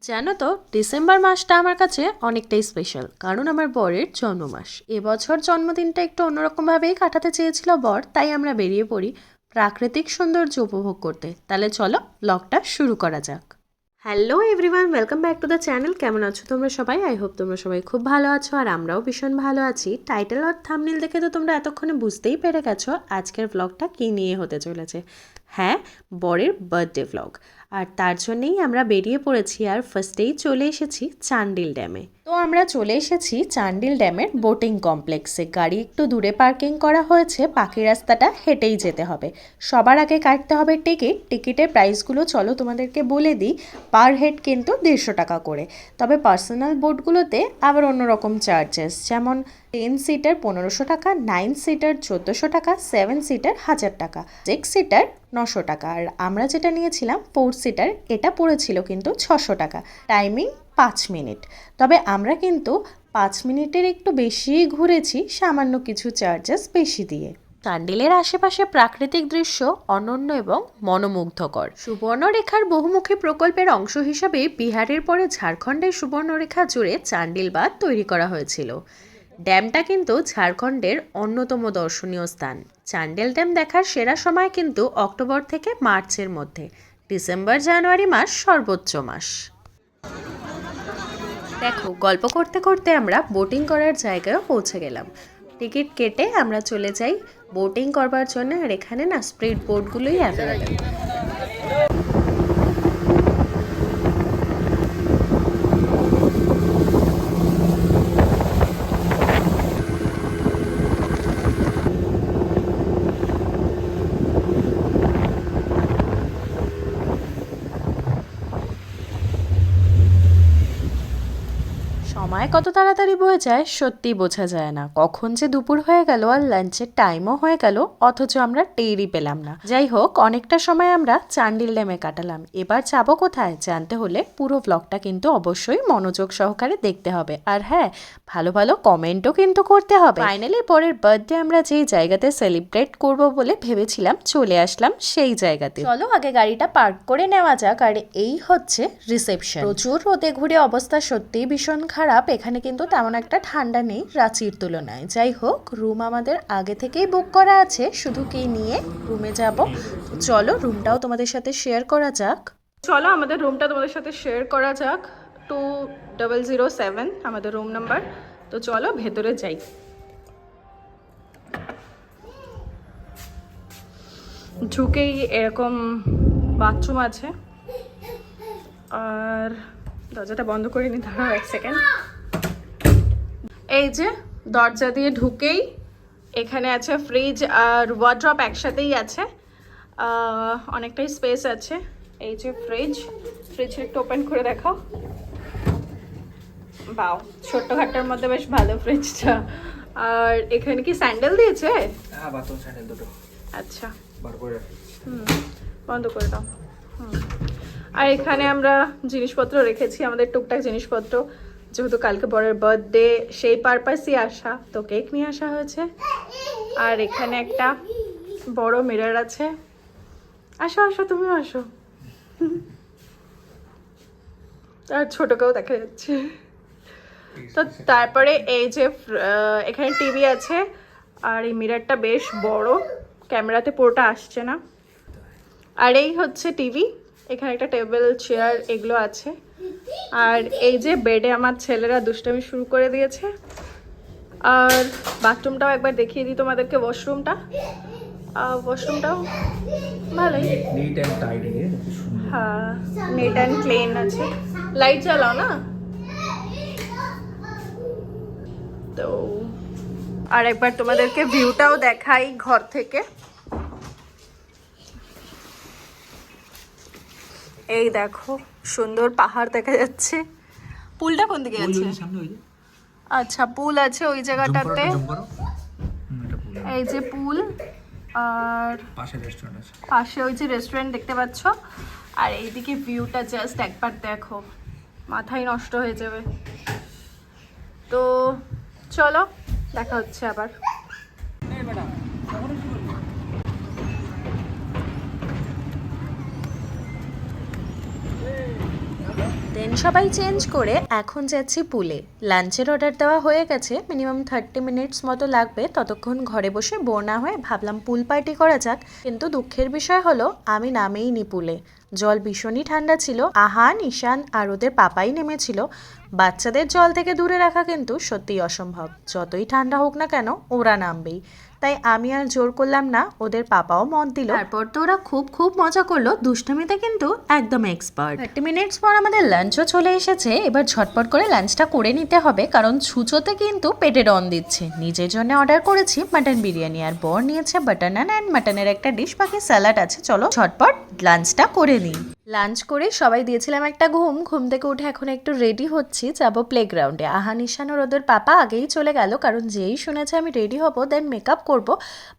জানো তো, ডিসেম্বর মাসটা আমার কাছে অনেকটাই স্পেশাল, কারণ আমার বরের জন্ম মাস। এবছর জন্মদিনটা একটু অন্যরকমভাবেই কাটাতে চেয়েছিল বর, তাই আমরা বেরিয়ে পড়ি প্রাকৃতিক সৌন্দর্য উপভোগ করতে। তাহলে চলো ব্লগটা শুরু করা যাক। Hello everyone, welcome back to the channel. কেমন আছো তোমরা সবাই? আই হোপ তোমরা সবাই খুব ভালো আছো, আর আমরাও ভীষণ ভালো আছি। টাইটেল আর থাম্বনেল দেখে তো তোমরা এতক্ষণে বুঝতেই পেরে গেছো আজকের ব্লগটা কী নিয়ে হতে চলেছে। হ্যাঁ, বরের বার্থডে ব্লগ। আর তার জন্যেই আমরা বেরিয়ে পড়েছি, আর ফার্স্টেই চলে এসেছি চান্ডিল ড্যামে। তো আমরা চলে এসেছি চান্ডিল ড্যামের বোটিং কমপ্লেক্সে। গাড়ি একটু দূরে পার্কিং করা হয়েছে, বাকি রাস্তাটা হেঁটেই যেতে হবে। সবার আগে কাটতে হবে টিকিট। টিকিটের প্রাইসগুলো চলো তোমাদেরকে বলে দিই। পার হেড কিন্তু 150 টাকা করে, তবে পার্সোনাল বোটগুলোতে আবার অন্যরকম চার্জেস, যেমন 10 সিটার 1500 টাকা, 9 সিটার 1400 টাকা, 7 সিটার 1000 টাকা, 6 সিটার 900 টাকা। আর আমরা যেটা নিয়েছিলাম 4 সিটার, এটা পড়েছিল কিন্তু 600 টাকা। টাইমিং 5 মিনিট, তবে আমরা কিন্তু 5 মিনিটের একটু বেশিই ঘুরেছি, সামান্য কিছু চার্জেস বেশি দিয়ে। চান্ডিলের আশেপাশে প্রাকৃতিক দৃশ্য অনন্য এবং মনোমুগ্ধকর। সুবর্ণরেখার বহুমুখী প্রকল্পের অংশ হিসাবে বিহারের পরে ঝাড়খণ্ডের সুবর্ণরেখা জুড়ে চান্ডিল বাঁধ তৈরি করা হয়েছিল। ড্যামটা কিন্তু ঝাড়খণ্ডের অন্যতম দর্শনীয় স্থান। চান্ডিল ড্যাম দেখার সেরা সময় কিন্তু অক্টোবর থেকে মার্চের মধ্যে। ডিসেম্বর জানুয়ারি মাস সর্বোচ্চ মাস। দেখো, গল্প করতে করতে আমরা বোটিং করার জায়গায় পৌঁছে গেলাম। টিকিট কেটে আমরা চলে যাই বোটিং করবার জন্য, আর এখানে না স্পিড বোটগুলোই অ্যাভেলেবেল। সময় কত তাড়াতাড়ি বয়ে যায় সত্যি বোঝা যায় না। কখন যে দুপুর হয়ে গেল আর লাঞ্চের টাইমও হয়ে গেল, অথচ আমরা টেরই পেলাম না। যাই হোক, অনেকটা সময় আমরা চান্ডিল ড্যামে কাটালাম। এবার যাবো কোথায় জানতে হলে পুরো ব্লগটা কিন্তু অবশ্যই মনোযোগ সহকারে দেখতে হবে। আর হ্যাঁ, ভালো ভালো কমেন্টও কিন্তু করতে হবে। ফাইনালি পরের বার্থডে আমরা যেই জায়গাতে সেলিব্রেট করব বলে ভেবেছিলাম, চলে আসলাম সেই জায়গাতে। চলো আগে গাড়িটা পার্ক করে নেওয়া যাক। আর এই হচ্ছে রিসেপশন। প্রচুর রোদে ঘুরে অবস্থা সত্যিই ভীষণ খারাপ। এখানে কিন্তু তেমন একটা ঠান্ডা নেই রাঁচির তুলনায়। যাই হোক, রুম আমাদের আগে থেকেই বুক করা আছে, শুধু কি নিয়ে রুমে যাব। চলো রুমটাও তোমাদের সাথে শেয়ার করা যাক। চলো আমাদের রুমটা তোমাদের সাথে শেয়ার করা যাক। 2007 আমাদের রুম নাম্বার। তো চলো ভেতরে যাই। ঢুকেই এরকম বাথরুম আছে, আর দরজাটা বন্ধ করে নি, দাঁড়াও 1 সেকেন্ড। এই যে দরজা দিয়ে ঢুকেই এখানে আছে ফ্রিজ আর ওয়ার্ড্রপ একসাথেই আছে। অনেকটাই স্পেস আছে। এই যে ফ্রিজটা একটু ওপেন করে দেখাও। বাও, ছোট্টখাট্টার মধ্যে বেশ ভালো ফ্রিজটা। আর এখানে কি স্যান্ডেল দিয়েছে? হ্যাঁ, বাথরুম স্যান্ডেল দুটো। আচ্ছা, বার করে বন্ধ করে দাও। আর এখানে আমরা জিনিসপত্র রেখেছি, আমাদের টুকটাক জিনিসপত্র, যেহেতু কালকে বরের বার্থডে, সেই পারপাসই আসা, তো কেক নিয়ে আসা হয়েছে। আর এখানে একটা বড় মিরর আছে। আসো আসো, তুমিও আসো। আর ছোটকেও দেখা যাচ্ছে। তো তারপরে এই যে এখানে টিভি আছে, আর এই মিররটা বেশ বড়, ক্যামেরাতে পুরোটা আসছে না। আর এই হচ্ছে টিভি। এখানে একটা টেবিল চেয়ার এগুলো আছে। আর এই যে বেডে আমার ছেলেরা দুষ্টামি শুরু করে দিয়েছে। আর বাথরুমটাও একবার দেখিয়ে দিই তোমাদেরকে। ওয়াশরুমটাও ভালোই, নিট এন্ড টাইডি। হ্যাঁ, নিট অ্যান্ড ক্লিন আছে। লাইট জ্বালাও না তো। আর একবার তোমাদেরকে ভিউটাও দেখাই ঘর থেকে। এই দেখো, সুন্দর পাহাড় দেখা যাচ্ছে। পুলটা কোন দিকে আছে? আচ্ছা, পুল আছে ওই জায়গাটাতে। এই যে পুল, আর পাশে ওই যে রেস্টুরেন্ট দেখতে পাচ্ছ। আর এইদিকে ভিউটা জাস্ট একবার দেখো, মাথাই নষ্ট হয়ে যাবে। তো চলো দেখা হচ্ছে আবার। দেন সবাই চেঞ্জ করে এখন যাচ্ছি পুলে। লাঞ্চের অর্ডার দেওয়া হয়ে গেছে, মিনিমাম 30 মিনিটস মতো লাগবে। ততক্ষণ ঘরে বসে বোর না হয়ে ভাবলাম পুল পার্টি করা যাক, কিন্তু দুঃখের বিষয় হলো আমি নামেইনি পুলে। জল ভীষণই ঠান্ডা ছিল। আহান, ঈশান আর ওদের পাপাই নেমেছিল। বাচ্চাদের জল থেকে দূরে রাখা কিন্তু সত্যিই অসম্ভব, যতই ঠান্ডা হোক না কেন ওরা নামবেই। তাই আমি আর জোর করলাম না, ওদের পাপাও মত দিল। তারপর তো ওরা খুব খুব মজা করলো, দুষ্টুমিতে কিন্তু একদম এক্সপার্ট। 30 মিনিটস পর আমাদের লাঞ্চও চলে এসেছে। এবার ঝটপট করে লাঞ্চটা করে নিতে হবে, কারণ ছুঁচোতে কিন্তু পেটে ডন দিচ্ছে। নিজের জন্য অর্ডার করেছি মাটন বিরিয়ানি, আর বর নিয়েছে বাটার নান অ্যান্ড মাটনের একটা ডিশ, বাকি স্যালাড আছে। চলো ঝটপট লাঞ্চটা করে নিই। লাঞ্চ করে সবাই দিয়েছিলাম একটা ঘুম। ঘুম থেকে উঠে এখন একটু রেডি হচ্ছি, যাবো প্লেগ্রাউন্ডে। আহান, ঈশান আর ওদের পাপা আগেই চলে গেল, কারণ যেই শুনেছে আমি রেডি হব দেন মেকআপ করব,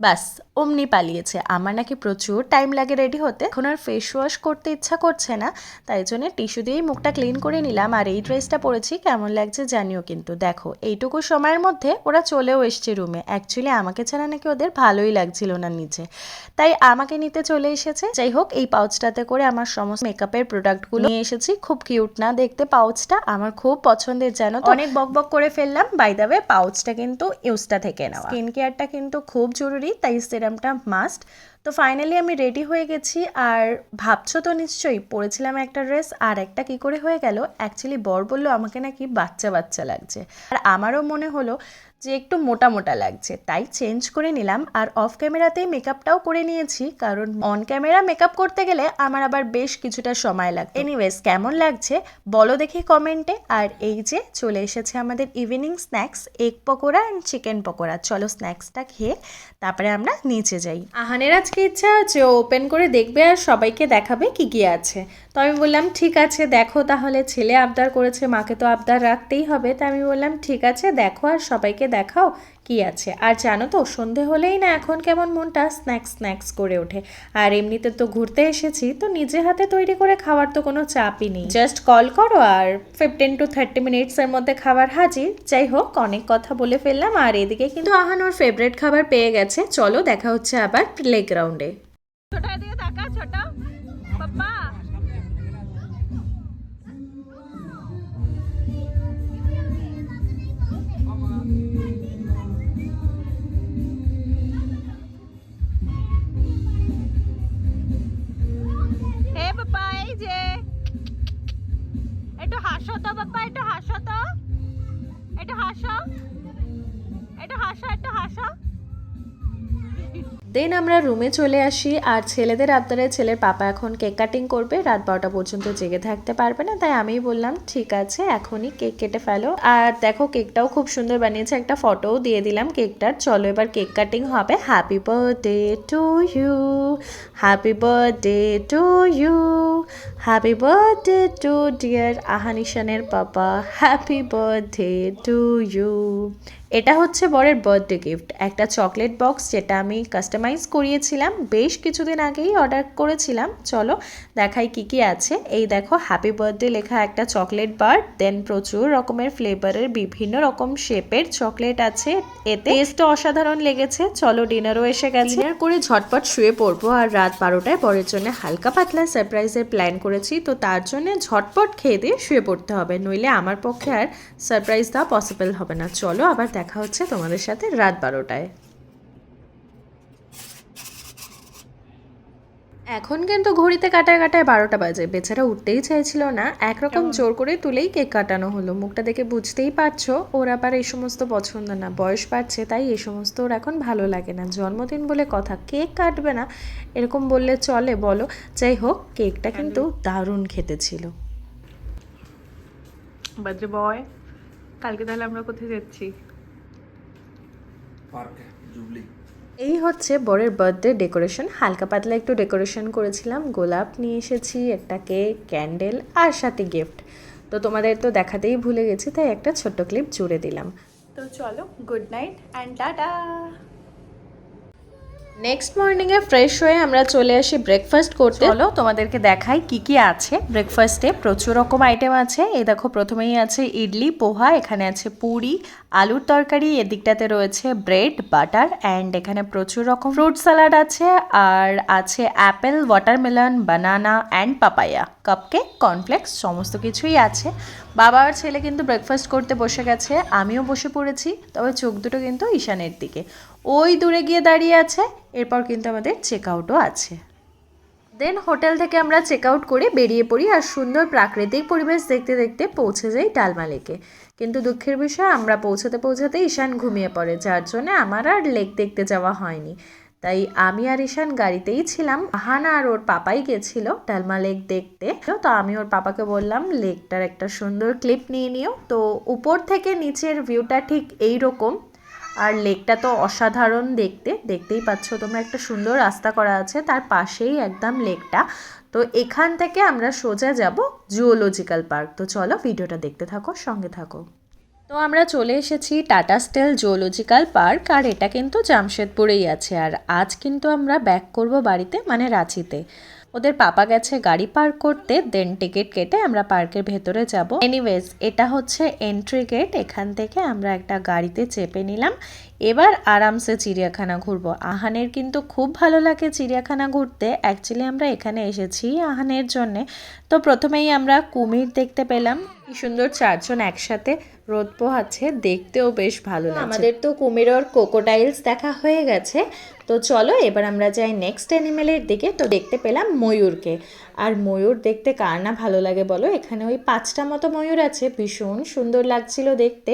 ব্যাস অমনি পালিয়েছে। আমার নাকি প্রচুর টাইম লাগে রেডি হতে। এখন আর ফেস ওয়াশ করতে ইচ্ছা করছে না, তাই জন্য টিস্যু দিয়েই মুখটা ক্লিন করে নিলাম। আর এই ড্রেসটা পরেছি, কেমন লাগছে জানিও কিন্তু। দেখো এইটুকু সময়ের মধ্যে ওরা চলেও এসছে রুমে। অ্যাকচুয়ালি আমাকে ছাড়া নাকি ওদের ভালোই লাগছিল না নিচে, তাই আমাকে নিতে চলে এসেছে। যাই হোক, এই পাউচটাতে করে আমার সমস্ত মেকআপের প্রোডাক্টগুলো নিয়ে এসেছি। খুব কিউট না দেখতে পাউচটা? আমার খুব পছন্দের, জানো তো। অনেক বকবক করে ফেললাম। বাই দ্য ওয়ে, পাউচটা কিন্তু ইউজটা থেকে নেওয়া। স্কিন কেয়ারটা কিন্তু খুব জরুরি, তাই সিরামটা মাস্ট। তো ফাইনালি আমি রেডি হয়ে গেছি। আর ভাবছো তো নিশ্চয়ই, পরেছিলাম একটা ড্রেস আর একটা কি করে হয়ে গেল। অ্যাকচুয়ালি বর বললো আমাকে নাকি বাচ্চা বাচ্চা লাগছে, আর আমারও মনে হলো যে একটু মোটা মোটা লাগছে, তাই চেঞ্জ করে নিলাম। আর অফ ক্যামেরাতেই মেকআপটাও করে নিয়েছি, কারণ অন ক্যামেরা মেকআপ করতে গেলে আমার আবার বেশ কিছুটা সময় লাগে। এনিওয়েজ, কেমন লাগছে বলো দেখি কমেন্টে। আর এই যে চলে এসেছে আমাদের evening snacks, egg pakora and chicken pakora. চলো স্ন্যাক্সটা খেয়ে তারপরে আমরা নিচে যাই। আহানের আজকে ইচ্ছা আছে ও ওপেন করে দেখবে আর সবাইকে দেখাবে কি কি আছে। তো আমি বললাম ঠিক আছে দেখো তাহলে, ছেলে আবদার করেছে, মাকে তো আবদার রাখতেই হবে। তাই আমি বললাম ঠিক আছে দেখো আর সবাইকে দেখাও কি আছে। আর জানো তো, সন্ধে হলেই না এখন কেমন মনটা স্ন্যাক্স স্ন্যাক্স করে ওঠে। আর এমনিতে তো ঘুরতে এসেছি, তো নিজে হাতে তৈরি করে খাওয়ার তো কোনো চাপই নেই। জাস্ট কল করো আর 15 to 30 মিনিটসের মধ্যে খাবার হাজির। যাই হোক, অনেক কথা বলে ফেললাম। আর এদিকে কিন্তু আহান ওর ফেভারিট খাবার পেয়ে গেছে। চলো দেখা হচ্ছে আবার প্লেগ্রাউন্ডে। ছোটা দিয়ে তাকা, ছোটা পাপা। হে পাপা, এই যে একটু হাসো তো পাপা, একটু হাসো তো, একটু হাসো, একটু হাসো, একটু হাসো। দেন আমরা রুমে চলে আসি। আর ছেলেদের আবদারে ছেলের পাপা এখন কেক কাটিং করবে, রাত 12টা পর্যন্ত জেগে থাকতে পারবে না। তাই আমিই বললাম ঠিক আছে এখনই কেক কেটে ফেলো। আর দেখো কেকটাও খুব সুন্দর বানিয়েছে, একটা ফটোও দিয়ে দিলাম কেকটার। চলো এবার কেক কাটিং হবে। Happy birthday to you, happy birthday to you, happy birthday to dear Ahan ঈশানের পাপা, হ্যাপি বার্থডে টু ইউ। এটা হচ্ছে বরের বার্থডে গিফট, একটা চকলেট বক্স, যেটা আমি কাস্টমাইজ করিয়েছিলাম বেশ কিছুদিন আগেই অর্ডার করেছিলাম। চলো দেখাই কি কি আছে। এই দেখো হ্যাপি বার্থডে লেখা একটা চকলেট বার, দেন প্রচুর রকমের ফ্লেভারের বিভিন্ন রকম শেপের চকলেট আছে। এতে টেস্টও অসাধারণ লেগেছে। চলো ডিনারও এসে গেছে। ডিনার করে ঝটপট শুয়ে পড়বো। আর রাত 12টায় বরের জন্য হালকা পাতলা সারপ্রাইজের প্ল্যান করেছি, তো তার জন্য ঝটপট খেয়ে দিয়ে শুয়ে পড়তে হবে, নইলে আমার পক্ষে আর সারপ্রাইজ দেওয়া পসিবল হবে না। চলো আবার দেখা হচ্ছে তোমাদের সাথে রাত 12টায়। এখন কিন্তু ঘড়িতে কাটায় কাটায় 12টা বাজে। বেচারা উঠতেই চাইছিল না, একরকম জোর করে তুলেই কেক কাটানো হলো। মুখটা দেখে বুঝতেই পারছো ওর আবার এই সমস্ত পছন্দ না, বয়স বাড়ছে তাই এই সমস্ত ওর এখন ভালো লাগে না। জন্মদিন বলে কথা, কেক কাটবে না এরকম বললে চলে বলো? যাই হোক, কেকটা কিন্তু দারুণ খেতে ছিল। বাজে বয়, কালকে তাহলে আমরা কোথায় যাচ্ছি? পার্কে, জুবলি। এই হচ্ছে বরের বার্থডে ডেকোরেশন। হালকা পাতলা একটু ডেকোরেশন করেছিলাম, গোলাপ নিয়ে এসেছি, একটা কেক, ক্যান্ডেল আর সাথে গিফট। তো তোমাদের তো দেখাতেই ভুলে গেছি, তাই একটা ছোট্ট ক্লিপ জুড়ে দিলাম। তো চলো, good night and tata. Next মর্নিংয়ে ফ্রেশ হয়ে আমরা চলে আসি ব্রেকফাস্ট করতে। চলো তোমাদেরকে দেখাই কি কি আছে ব্রেকফাস্টে। প্রচুর রকম আইটেম আছে। এই দেখো প্রথমেই আছে ইডলি, পোহা, এখানে আছে পুরি, আলুর তরকারি, এদিকটাতে রয়েছে ব্রেড, বাটার অ্যান্ড এখানে প্রচুর রকম ফ্রুট স্যালাড আছে, আর আছে Apple, watermelon, banana and papaya, cupcake, cornflakes, সমস্ত কিছুই আছে। বাবা আর ছেলে কিন্তু ব্রেকফাস্ট করতে বসে গেছে, আমিও বসে পড়েছি, তবে চোখ দুটো কিন্তু ঈশানের দিকে, ওই দূরে গিয়ে দাঁড়িয়ে আছে। এরপর কিন্তু আমাদের চেক আউটও আছে। দেন হোটেল থেকে আমরা চেক আউট করে বেরিয়ে পড়ি আর সুন্দর প্রাকৃতিক পরিবেশ দেখতে দেখতে পৌঁছে যাই ডালমা লেকে। কিন্তু দুঃখের বিষয় আমরা পৌঁছাতে ঈশান ঘুমিয়ে পড়ে, যার জন্য আমার আর লেক দেখতে যাওয়া হয়নি। তাই আমি আর ঈশান গাড়িতেই ছিলাম। আহানা আর ওর পাপাই গেছিল ডালমা লেক দেখতে। তো আমি ওর পাপাকে বললাম লেকটার একটা সুন্দর ক্লিপ নিয়ে নিও। তো উপর থেকে নিচের ভিউটা ঠিক এইরকম, আর লেকটা তো অসাধারণ দেখতে, দেখতেই পাচ্ছ তোমরা, একটা সুন্দর রাস্তা করা আছে, তার পাশেই একদম লেকটা। তো এখান থেকে আমরা সোজা যাব জুওলজিক্যাল পার্ক। তো চলো ভিডিওটা দেখতে থাকো, সঙ্গে থাকো। তো আমরা চলে এসেছি টাটা স্টিল জুওলজিক্যাল পার্ক, আর এটা কিন্তু জামশেদপুরেই আছে। আর আজ কিন্তু আমরা ব্যাক করব বাড়িতে, মানে রাঁচিতে। ওদের পাপা গেছে গাড়ি পার্ক করতে, দেন টিকিট কেটে আমরা পার্কের ভেতরে যাব। এনিওয়েজ, এটা হচ্ছে এন্ট্রি গেট। এখান থেকে আমরা একটা গাড়িতে চেপে নিলাম। এবার আরামসে চিড়িয়াখানা ঘুরবো। আহানের কিন্তু খুব ভালো লাগে চিড়িয়াখানা ঘুরতে। অ্যাকচুয়ালি আমরা এখানে এসেছি আহানের জন্যে। তো প্রথমেই আমরা কুমির দেখতে পেলাম, কি সুন্দর চারজন একসাথে রোদ পোহাচ্ছে, দেখতেও বেশ ভালো লাগছে। আমাদের তো কুমির আর ক্রোকোডাইলস দেখা হয়ে গেছে। তো চলো এবার আমরা যাই নেক্সট অ্যানিমেলের দিকে। তো দেখতে পেলাম ময়ূরকে, আর ময়ূর দেখতে কার না ভালো লাগে বলো। এখানে ওই 5টা মতো ময়ূর আছে, ভীষণ সুন্দর লাগছিল দেখতে।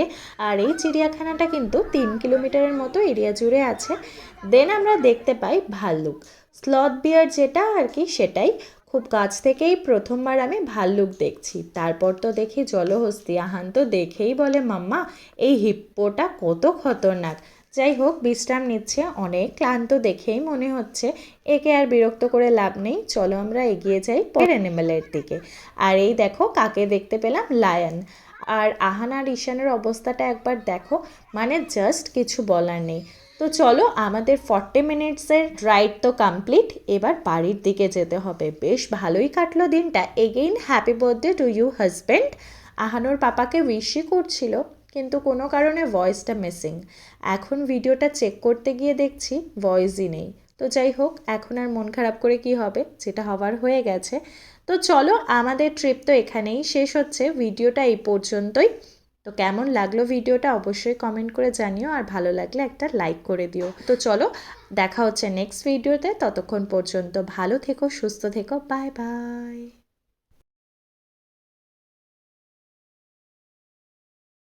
আর এই চিড়িয়াখানাটা কিন্তু 3 কিলোমিটারের মতো এরিয়া জুড়ে আছে। দেন আমরা দেখতে পাই ভাল্লুক, স্লথ বিয়ার যেটা আর কি, সেটাই। খুব কাছ থেকেই প্রথমবার আমি ভাল্লুক দেখছি। তারপর তো দেখি জলহস্তি। আহান তো দেখেই বলে মাম্মা এই হিপ্পোটা কত খতরনাক। যাই হোক, বিশ্রাম নিচ্ছে, অনেক ক্লান্ত দেখেই মনে হচ্ছে। একে আর বিরক্ত করে লাভ নেই, চলো আমরা এগিয়ে যাই পরের অ্যানিমেলের দিকে। আর এই দেখো কাকে দেখতে পেলাম, লায়ন। আর আহান আর ঈশানের অবস্থাটা একবার দেখো, মানে জাস্ট কিছু বলার নেই। তো চলো, আমাদের 40 মিনিটসের রাইড তো কমপ্লিট, এবার বাড়ির দিকে যেতে হবে। বেশ ভালোই কাটলো দিনটা। Again happy birthday to you husband. আহানোর পাপাকে উইশই করছিল, কিন্তু কোনো কারণে ভয়েসটা মিসিং। এখন ভিডিওটা চেক করতে গিয়ে দেখছি ভয়েসই নেই। তো যাই হোক, এখন আর মন খারাপ করে কি হবে, যেটা হওয়ার হয়ে গেছে। তো চলো, আমাদের ট্রিপ তো এখানেই শেষ হচ্ছে, ভিডিওটা এই পর্যন্তই। তো কেমন লাগলো ভিডিওটা অবশ্যই কমেন্ট করে জানিও, আর ভালো লাগলে একটা লাইক করে দিও। তো চলো, দেখা হচ্ছে নেক্সট ভিডিওতে। ততক্ষণ পর্যন্ত ভালো থেকো, সুস্থ থেকো, বাই বাই।